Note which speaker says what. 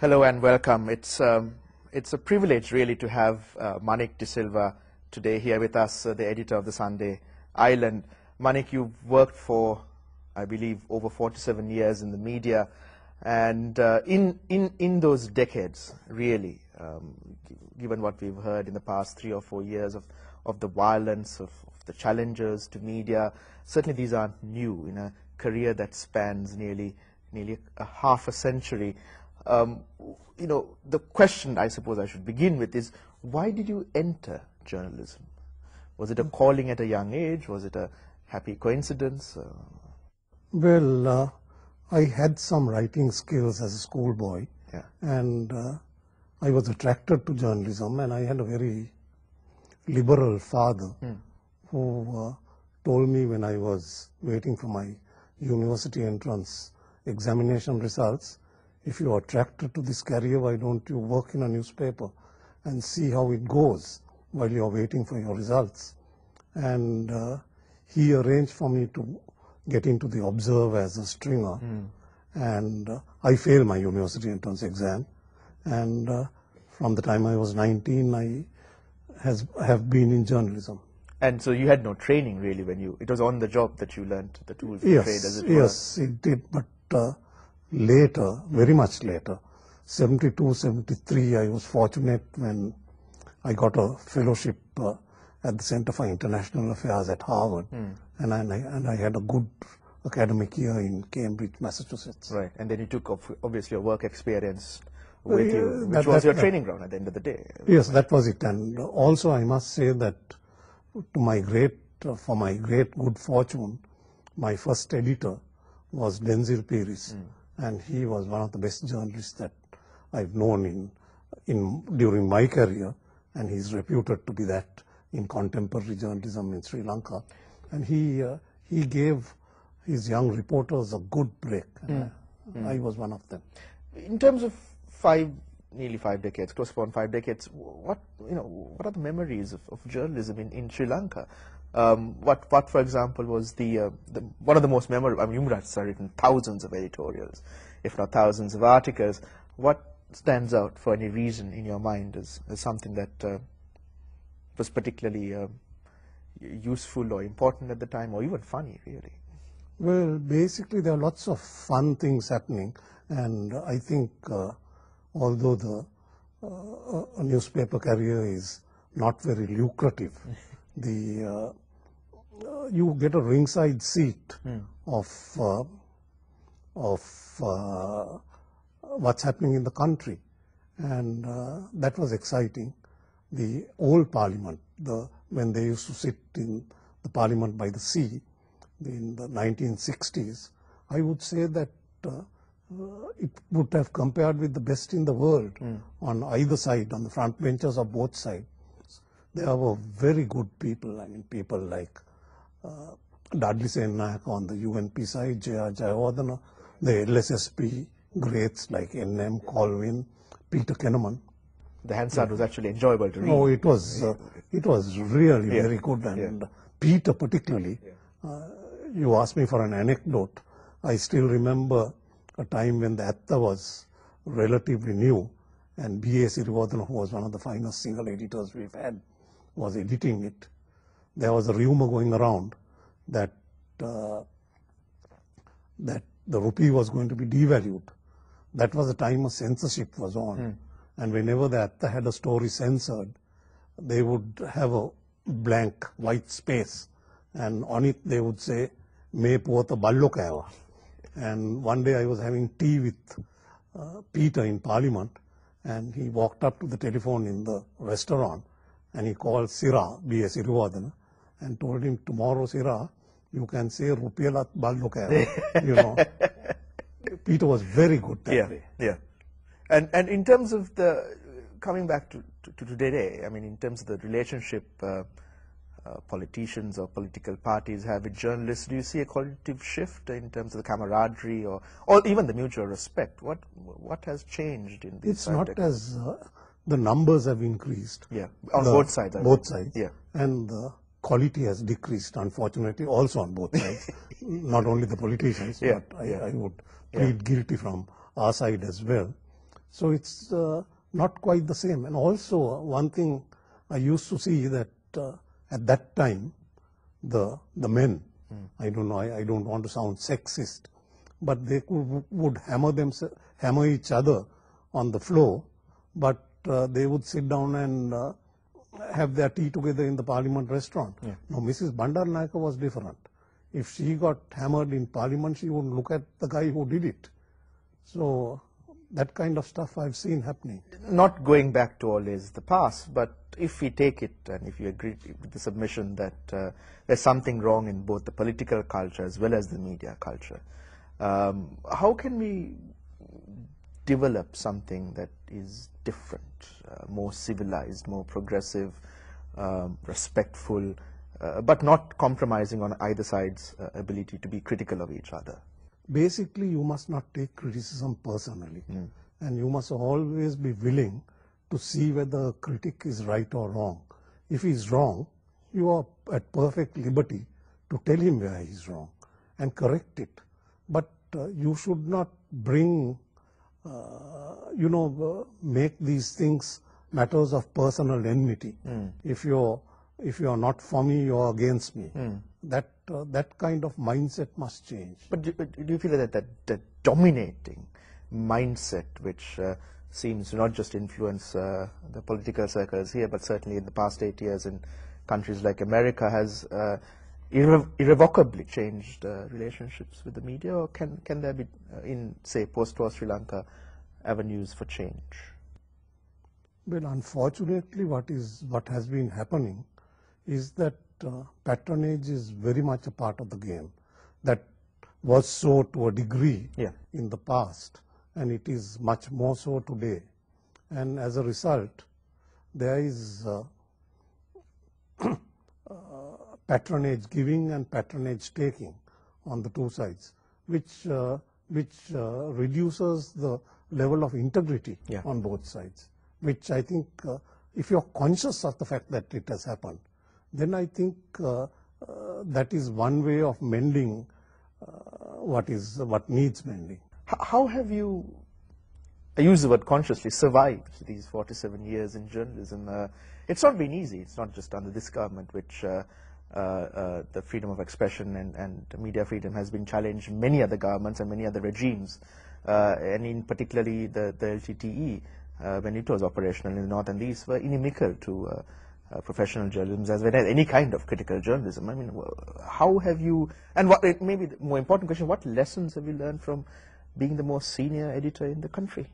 Speaker 1: Hello and welcome. It's a privilege really to have Manik de Silva today here with us, the editor of the Sunday Island. Manik, you've worked for, I believe, over 47 years in the media, and in those decades, really, given what we've heard in the past 3 or 4 years of the violence, of the challenges to media, certainly these aren't new in a career that spans nearly a half a century. You know, the question I suppose I should begin with is, why did you enter journalism? Was it a calling at a young age? Was it a happy coincidence?
Speaker 2: Well, I had some writing skills as a schoolboy,
Speaker 1: Yeah.
Speaker 2: and I was attracted to journalism, and I had a very liberal father who told me when I was waiting for my university entrance examination results, if you are attracted to this career, why don't you work in a newspaper and see how it goes while you are waiting for your results? And he arranged for me to get into the Observer as a stringer, and I failed my university entrance exam, and from the time I was 19, I have been in journalism.
Speaker 1: And so you had no training really it was on the job that you learned the tools of trade, as it were.
Speaker 2: Yes, it did, but later, very much later, 72, 73, I was fortunate when I got a fellowship at the Center for International Affairs at Harvard, and I had a good academic year in Cambridge, Massachusetts.
Speaker 1: Right, and then you took obviously your work experience with you, which was your training ground at the end of the day.
Speaker 2: Yes, that was it, and also I must say that for my great good fortune, my first editor was Denzil Peris, and he was one of the best journalists that I've known during my career, and he's reputed to be that in contemporary journalism in Sri Lanka. And he gave his young reporters a good break. I was one of them.
Speaker 1: In terms of nearly 5 decades, close upon 5 decades, what are the memories of journalism in Sri Lanka? What, for example, was one of the most memorable? I mean, you must have written thousands of editorials, if not thousands of articles. What stands out for any reason in your mind as something that was particularly useful or important at the time, or even funny, really?
Speaker 2: Well, basically, there are lots of fun things happening, and I think although a newspaper career is not very lucrative, you get a ringside seat of what's happening in the country, and that was exciting. The old Parliament, when they used to sit in the Parliament by the sea in the 1960s, I would say that it would have compared with the best in the world on either side, on the front benches of both sides. There were very good people. I mean, people like Dudley Sennayak on the UNP side, J.R. Jayawardena, the LSSP greats like N.M. Colvin, Peter Kenneman.
Speaker 1: The Hansard was actually enjoyable to read.
Speaker 2: No, it was really very good, and Peter particularly. You asked me for an anecdote. I still remember a time when the Atta was relatively new, and B.A. Siriwardena, who was one of the finest single editors we've had, was editing it. There was a rumor going around that the rupee was going to be devalued. That was the time a censorship was on. And whenever the Atta had a story censored, they would have a blank white space, and on it they would say, "Me puota ballo kaiva." And one day I was having tea with Peter in Parliament, and he walked up to the telephone in the restaurant, and he called Sira, B.A. Siriwardena, and told him, "Tomorrow, Sira, you can say Rupialat ballo kaiva." You know, Peter was very good that way.
Speaker 1: Yeah. And in terms of coming back to today, I mean, in terms of the relationship politicians or political parties have with journalists, do you see a qualitative shift in terms of the camaraderie or even the mutual respect? What has changed in this?
Speaker 2: It's not as the numbers have increased.
Speaker 1: Yeah, on both sides.
Speaker 2: Both sides.
Speaker 1: Yeah.
Speaker 2: And the quality has decreased, unfortunately, also on both sides. Not only the politicians, but I would plead guilty from our side as well. So it's not quite the same. And also one thing I used to see that at that time, the men, I don't know, I don't want to sound sexist, but they would hammer each other on the floor, but they would sit down and have their tea together in the Parliament restaurant.
Speaker 1: Yeah.
Speaker 2: Now, Mrs. Bandaranaike was different. If she got hammered in Parliament, she would look at the guy who did it. So that kind of stuff I've seen happening.
Speaker 1: Not going back to always the past, but if we take it and if you agree with the submission that there's something wrong in both the political culture as well as the media culture, how can we develop something that is different, more civilized, more progressive, respectful, but not compromising on either side's ability to be critical of each other?
Speaker 2: Basically, you must not take criticism personally, and you must always be willing to see whether a critic is right or wrong. If he's wrong, you are at perfect liberty to tell him where he's wrong and correct it. But you should not bring, make these things matters of personal enmity. If you're not for me, you're against me. That kind of mindset must change.
Speaker 1: But do you feel that dominating mindset, which seems to not just influence the political circles here, but certainly in the past 8 years in countries like America, has irrevocably changed relationships with the media, or can there be, in, say, post-war Sri Lanka, avenues for change?
Speaker 2: Well, unfortunately, what has been happening is that patronage is very much a part of the game. That was so to a degree in the past, and it is much more so today. And as a result, there is patronage giving and patronage taking on the two sides, which reduces the level of integrity on both sides, which I think if you're conscious of the fact that it has happened, then I think that is one way of mending what needs mending.
Speaker 1: How have you, I use the word consciously, survived these 47 years in journalism? It's not been easy. It's not just under this government, which the freedom of expression and media freedom has been challenged. Many other governments and many other regimes, and in particularly the LTTE, when it was operational in the North and the East, were inimical to professional journalism as well as any kind of critical journalism. I mean, how have you, and maybe the more important question, what lessons have you learned from being the most senior editor in the country?